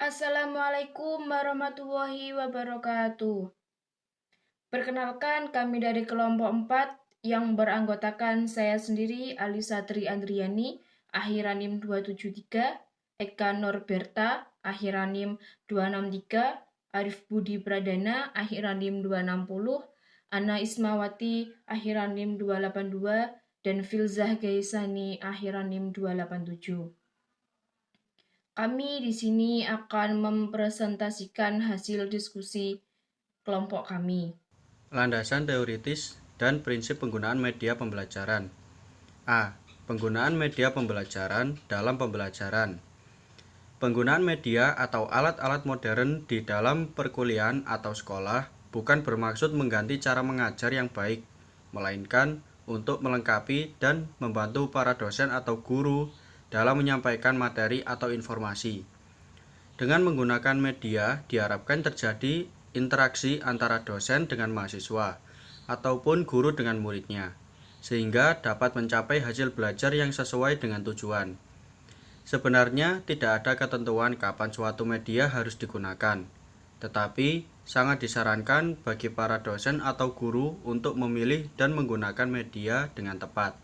Assalamualaikum warahmatullahi wabarakatuh. Perkenalkan, kami dari kelompok 4 yang beranggotakan saya sendiri, Alisa Tri Andriani, Akhiranim 273, Eka Norberta, Akhiranim 263, Arif Budi Pradana, Akhiranim 260, Ana Ismawati, Akhiranim 282, dan Filzah Gaisani, Akhiranim 287. Kami di sini akan mempresentasikan hasil diskusi kelompok kami. Landasan teoritis dan prinsip penggunaan media pembelajaran. A. Penggunaan media pembelajaran dalam pembelajaran. Penggunaan media atau alat-alat modern di dalam perkuliahan atau sekolah bukan bermaksud mengganti cara mengajar yang baik, melainkan untuk melengkapi dan membantu para dosen atau guru dalam menyampaikan materi atau informasi. Dengan menggunakan media, diharapkan terjadi interaksi antara dosen dengan mahasiswa, ataupun guru dengan muridnya, sehingga dapat mencapai hasil belajar yang sesuai dengan tujuan. Sebenarnya tidak ada ketentuan kapan suatu media harus digunakan, tetapi sangat disarankan bagi para dosen atau guru untuk memilih dan menggunakan media dengan tepat.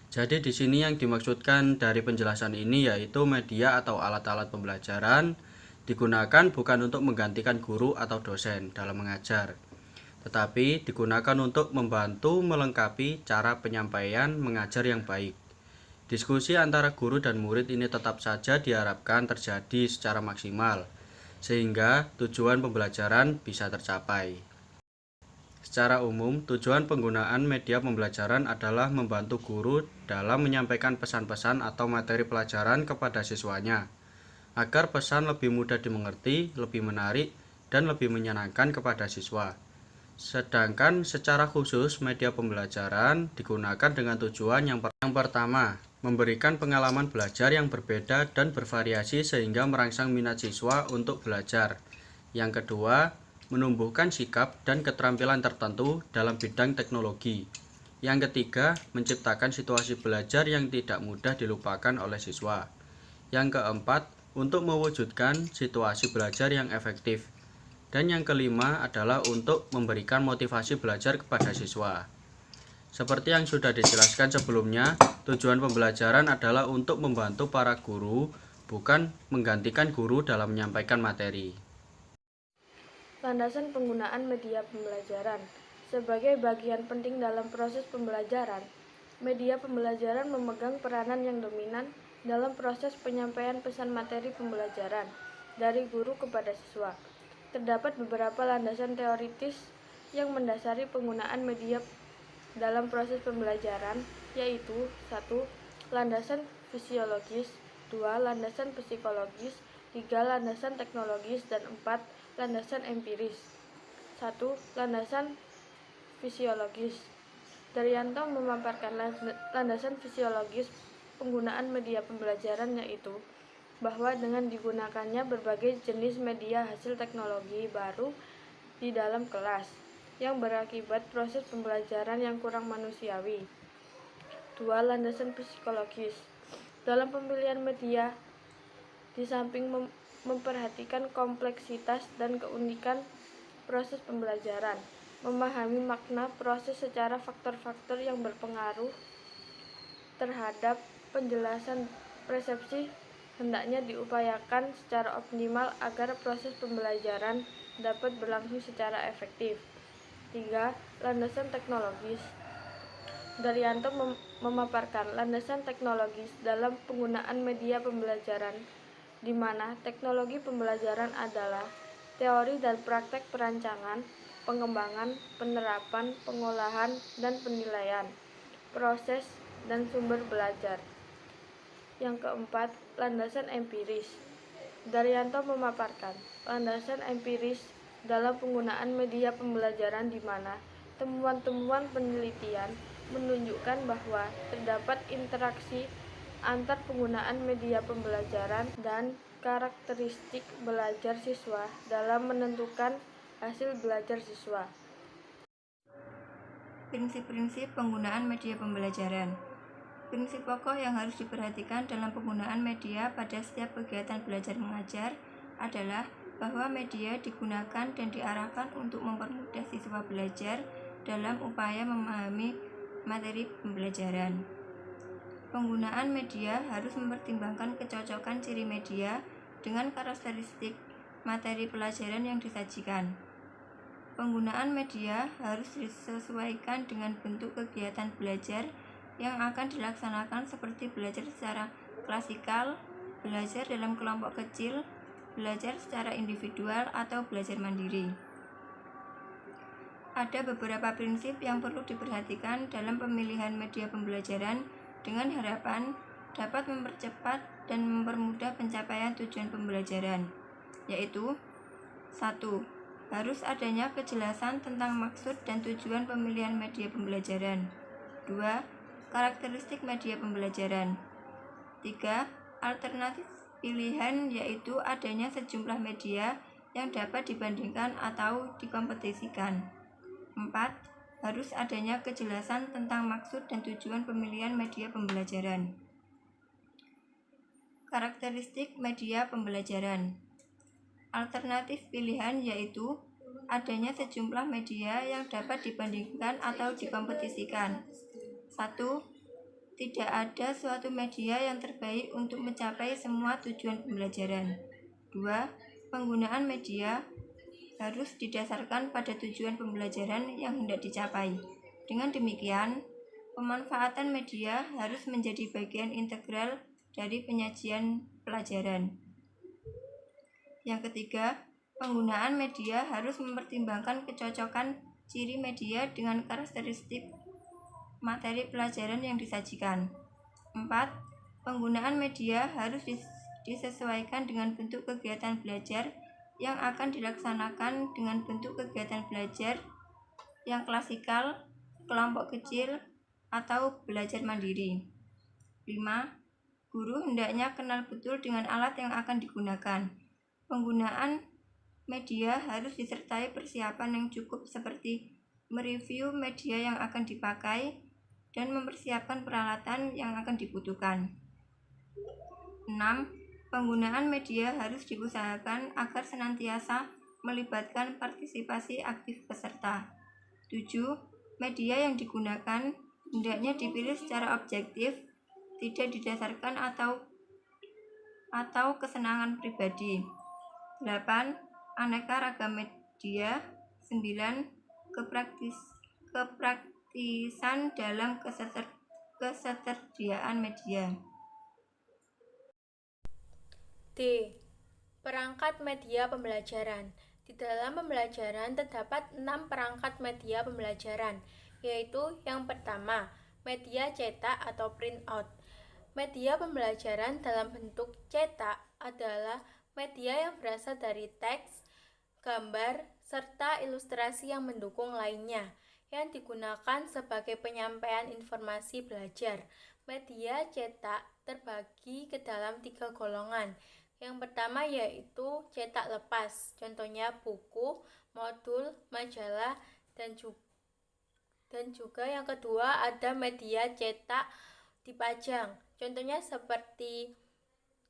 Jadi di sini yang dimaksudkan dari penjelasan ini yaitu media atau alat-alat pembelajaran digunakan bukan untuk menggantikan guru atau dosen dalam mengajar, tetapi digunakan untuk membantu melengkapi cara penyampaian mengajar yang baik. Diskusi antara guru dan murid ini tetap saja diharapkan terjadi secara maksimal, sehingga tujuan pembelajaran bisa tercapai. Secara umum, tujuan penggunaan media pembelajaran adalah membantu guru dalam menyampaikan pesan-pesan atau materi pelajaran kepada siswanya, agar pesan lebih mudah dimengerti, lebih menarik, dan lebih menyenangkan kepada siswa. Sedangkan secara khusus, media pembelajaran digunakan dengan tujuan yang pertama, memberikan pengalaman belajar yang berbeda dan bervariasi sehingga merangsang minat siswa untuk belajar. Yang kedua, menumbuhkan sikap dan keterampilan tertentu dalam bidang teknologi. Yang ketiga, menciptakan situasi belajar yang tidak mudah dilupakan oleh siswa. Yang keempat, untuk mewujudkan situasi belajar yang efektif. Dan yang kelima adalah untuk memberikan motivasi belajar kepada siswa. Seperti yang sudah dijelaskan sebelumnya, tujuan pembelajaran adalah untuk membantu para guru, bukan menggantikan guru dalam menyampaikan materi. Landasan penggunaan media pembelajaran. Sebagai bagian penting dalam proses pembelajaran, media pembelajaran memegang peranan yang dominan dalam proses penyampaian pesan materi pembelajaran dari guru kepada siswa. Terdapat beberapa landasan teoritis yang mendasari penggunaan media dalam proses pembelajaran, yaitu 1. Landasan fisiologis, 2. Landasan psikologis, 3. Landasan teknologis, dan 4. Landasan empiris. 1. Landasan fisiologis. Daryanto memaparkan landasan fisiologis penggunaan media pembelajaran, yaitu bahwa dengan digunakannya berbagai jenis media hasil teknologi baru di dalam kelas yang berakibat proses pembelajaran yang kurang manusiawi. 2. Landasan psikologis. Dalam pemilihan media, di samping memperhatikan kompleksitas dan keunikan proses pembelajaran, memahami makna proses secara faktor-faktor yang berpengaruh terhadap penjelasan persepsi hendaknya diupayakan secara optimal agar proses pembelajaran dapat berlangsung secara efektif. 3. Landasan teknologis. Daryanto memaparkan landasan teknologis dalam penggunaan media pembelajaran, di mana teknologi pembelajaran adalah teori dan praktek perancangan, pengembangan, penerapan, pengolahan, dan penilaian, proses, dan sumber belajar. Yang keempat, landasan empiris. Daryanto memaparkan landasan empiris dalam penggunaan media pembelajaran, di mana temuan-temuan penelitian menunjukkan bahwa terdapat interaksi antar penggunaan media pembelajaran dan karakteristik belajar siswa dalam menentukan hasil belajar siswa. Prinsip-prinsip penggunaan media pembelajaran. Prinsip pokok yang harus diperhatikan dalam penggunaan media pada setiap kegiatan belajar mengajar adalah bahwa media digunakan dan diarahkan untuk mempermudah siswa belajar dalam upaya memahami materi pembelajaran. Penggunaan media harus mempertimbangkan kecocokan ciri media dengan karakteristik materi pelajaran yang disajikan. Penggunaan media harus disesuaikan dengan bentuk kegiatan belajar yang akan dilaksanakan seperti belajar secara klasikal, belajar dalam kelompok kecil, belajar secara individual, atau belajar mandiri. Ada beberapa prinsip yang perlu diperhatikan dalam pemilihan media pembelajaran dengan harapan dapat mempercepat dan mempermudah pencapaian tujuan pembelajaran, yaitu 1. Harus adanya kejelasan tentang maksud dan tujuan pemilihan media pembelajaran. 2. Karakteristik media pembelajaran. 3. Alternatif pilihan, yaitu adanya sejumlah media yang dapat dibandingkan atau dikompetisikan. 4. Harus adanya kejelasan tentang maksud dan tujuan pemilihan media pembelajaran. Karakteristik media pembelajaran. Alternatif pilihan, yaitu adanya sejumlah media yang dapat dibandingkan atau dikompetisikan. 1. Tidak ada suatu media yang terbaik untuk mencapai semua tujuan pembelajaran. 2. Penggunaan media harus didasarkan pada tujuan pembelajaran yang hendak dicapai. Dengan demikian, pemanfaatan media harus menjadi bagian integral dari penyajian pelajaran. Yang ketiga, penggunaan media harus mempertimbangkan kecocokan ciri media dengan karakteristik materi pelajaran yang disajikan. 4. Penggunaan media harus disesuaikan dengan bentuk kegiatan belajar yang akan dilaksanakan dengan bentuk kegiatan belajar yang klasikal, kelompok kecil, atau belajar mandiri. 5. Guru hendaknya kenal betul dengan alat yang akan digunakan. Penggunaan media harus disertai persiapan yang cukup seperti mereview media yang akan dipakai dan mempersiapkan peralatan yang akan dibutuhkan. 6. Penggunaan media harus diusahakan agar senantiasa melibatkan partisipasi aktif peserta. 7. Media yang digunakan hendaknya dipilih secara objektif, tidak didasarkan atau kesenangan pribadi. 8. Aneka ragam media. 9. Kepraktisan dalam ketersediaan media. D. Perangkat media pembelajaran. Di dalam pembelajaran terdapat 6 perangkat media pembelajaran, yaitu yang pertama, media cetak atau printout. Media pembelajaran dalam bentuk cetak adalah media yang berasal dari teks, gambar, serta ilustrasi yang mendukung lainnya, yang digunakan sebagai penyampaian informasi belajar. Media cetak terbagi ke dalam 3 golongan. Yang pertama yaitu cetak lepas, contohnya buku, modul, majalah, dan juga yang kedua ada media cetak dipajang, contohnya seperti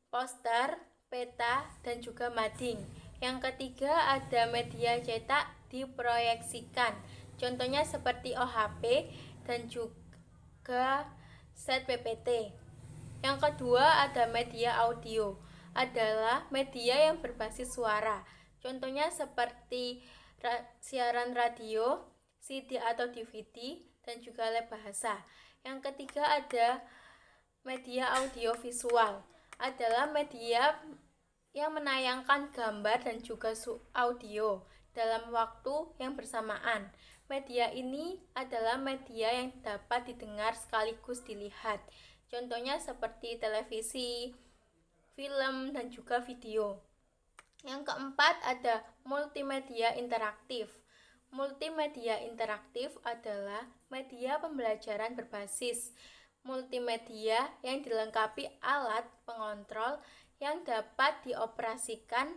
poster, peta, dan juga mading. Yang ketiga ada media cetak diproyeksikan, contohnya seperti OHP dan juga set PPT. Yang kedua ada media audio, adalah media yang berbasis suara, contohnya seperti siaran radio, CD atau DVD, dan juga lab bahasa. Yang ketiga ada media audiovisual, adalah media yang menayangkan gambar dan juga audio dalam waktu yang bersamaan. Media ini adalah media yang dapat didengar sekaligus dilihat, contohnya seperti televisi, film, dan juga video. Yang keempat ada multimedia interaktif. Multimedia interaktif adalah media pembelajaran berbasis multimedia yang dilengkapi alat pengontrol yang dapat dioperasikan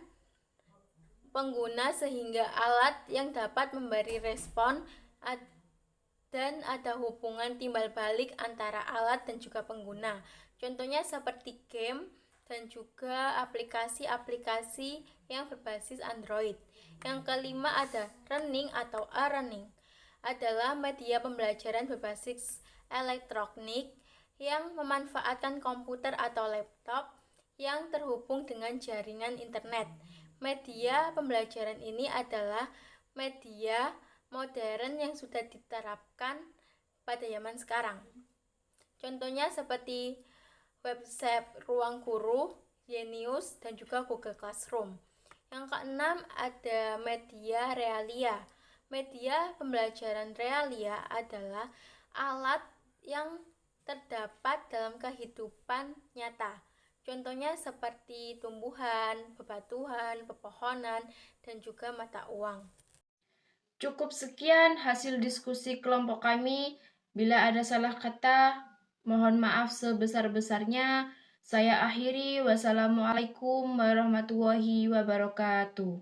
pengguna sehingga alat yang dapat memberi respon dan ada hubungan timbal balik antara alat dan juga pengguna. Contohnya seperti game dan juga aplikasi-aplikasi yang berbasis Android. Yang kelima ada learning atau e-learning. Adalah media pembelajaran berbasis elektronik yang memanfaatkan komputer atau laptop yang terhubung dengan jaringan internet. Media pembelajaran ini adalah media modern yang sudah diterapkan pada zaman sekarang. Contohnya seperti website Ruang Guru, Genius, dan juga Google Classroom. Yang keenam ada media realia. Media pembelajaran realia adalah alat yang terdapat dalam kehidupan nyata. Contohnya seperti tumbuhan, bebatuan, pepohonan, dan juga mata uang. Cukup sekian hasil diskusi kelompok kami. Bila ada salah kata, mohon maaf sebesar-besarnya. Saya akhiri. Wassalamualaikum warahmatullahi wabarakatuh.